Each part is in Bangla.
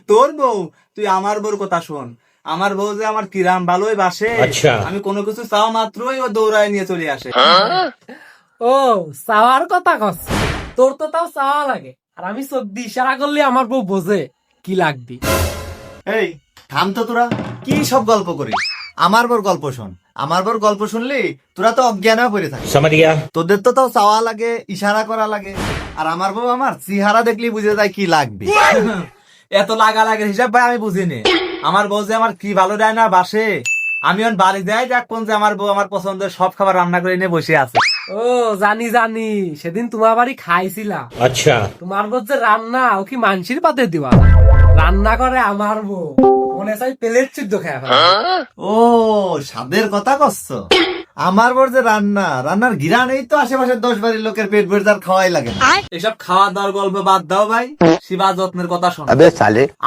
তোর বউ? তুই আমার বউর কথা শোন। আমার বউ যে আমার কিরাম ভালোই বাসে। আমি কোনো কিছু চাওয়া মাত্রই ও দৌড়ায় নিয়ে চলে আসে। ও চাওয়ার কথা কস, তোর তো তাও চাওয়া লাগে, আর আমি চোখ দিয়ে ইশারা করলে আমার বউ বোঝে কি লাগবি। এই থাম তো, তোরা কি সব গল্প করিস? আমার বর গল্প শোন। আমার বর গল্প শুনলি তোরা তো অজ্ঞান হয়ে পড়ে থাকিস। তোদের তো তাও চাওয়া লাগে, ইশারা করা লাগে, আর আমার বউ আমার চেহারা দেখলি বুঝে যায় কি লাগবে। এত লাগালাগির হিসাব ভাই আমি বুঝিনি। আমার বউ যে আমার কি ভালো দেয় না বাসে, আমি ওর বাড়ি যাই দেখ কোন যে আমার বউ আমার পছন্দের সব খাবার রান্না করে নিয়ে বসে আছে। ও জানি জানি, সেদিন তোমার বাড়ি খাইছিলাম। আচ্ছা, তোমার বউ যে রান্না, ও কি মানসির পাতে দিবা? রান্না করে আমার বউ, মনে চাই প্লেট সিদ্ধ খেয়ে ফেলা। ও স্বাদের কথা কচ্ছ? আমার বর যে রান্নার গিরা নেই তো আশেপাশের 10 বাড়ির লোকের পেট ভরে তার খাওয়াই লাগে না। এসব খাওয়া দাওয়ার গল্প বাদ দাও ভাই, সেবা যত্নের কথা শোনো।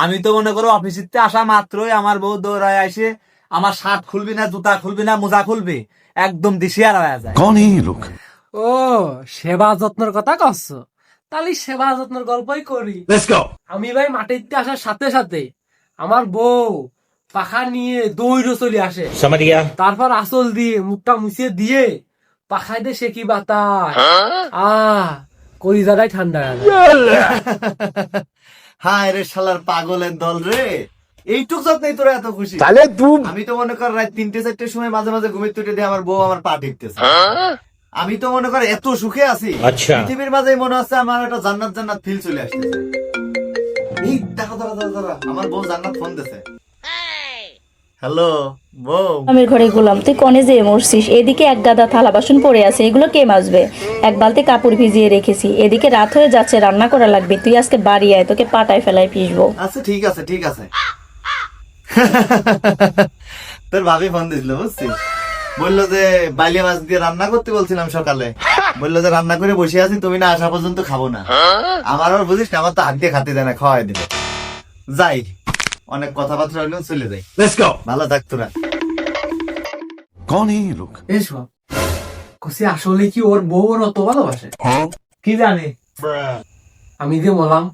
আমি তো মনে করো অফিসিতে আসা মাত্রই আমার বউ দৌড়ায় আসে আমার শার্ট খুলবি না, জুতা খুলবি না, মোজা খুলবি, একদম দিশিয়ার হয়ে যায়। ও সেবা যত্নের কথা কস? তাহলে সেবা যত্নের গল্পই করি। আমি ভাই মাটিতে আসার সাথে সাথে আমার বউ পাখা নিয়ে দৌড়ে চলে আসে, তারপর আসল দিয়ে মুখটা মুছিয়ে দিয়ে পাখায় দিয়ে সে কি বাতাস, কলিজাটাই ঠান্ডা হয়ে যায়। হায় রে শালার পাগলের দল রে, এইটুক যত্নেই তোরা এত খুশি? আমি তো মনে কর রাত 3-4টার সময় মাঝে মাঝে ঘুমিয়ে তুটে দিয়ে আমার বউ আমার পা টিপতেছে। আমি তো মনে কর এত সুখে আছি, পৃথিবীর মাঝে মনে হচ্ছে আমার একটা জান্নাত জান্নাত ফিল চলে আসতেছে। এই দেখো দাঁড়া, আমার বউ জান্নাত ফোন দিছে। হ্যালো বউ। আমের ঘরে গোলাম, তুই কনে যেয়ে মরছিস? এদিকে এক গাদা থালা বাসন পড়ে আছে, এগুলো কে মাজবে? এক বালতি কাপড় ভিজিয়ে রেখেছি, এদিকে রাত হয়ে যাচ্ছে, রান্না করা লাগবে। তুই আজকে বাড়ি আয়, তোকে পাটায় ফেলায় পিসবো। আচ্ছা ঠিক আছে ঠিক আছে। তোর ভাবি ফোন দিছিল বুঝছিস, বললো যে বাইলে মাছ দিয়ে রান্না করতে বলছিলাম সকালে, বললো যে রান্না করে বসে আছি, তুমি না আসা পর্যন্ত খাবো না। আমার আর বুঝিস না, আমার তো হাত দিয়ে খাতে দেয় না, খাওয়াই দেবে। যাই, অনেক কথাবার্তা হইলেও চলে যাই। ভালো থাক তোরা। এসব কসি আসলে কি ওর বউ ওর অত ভালোবাসে? কি জানি। আমি যে বললাম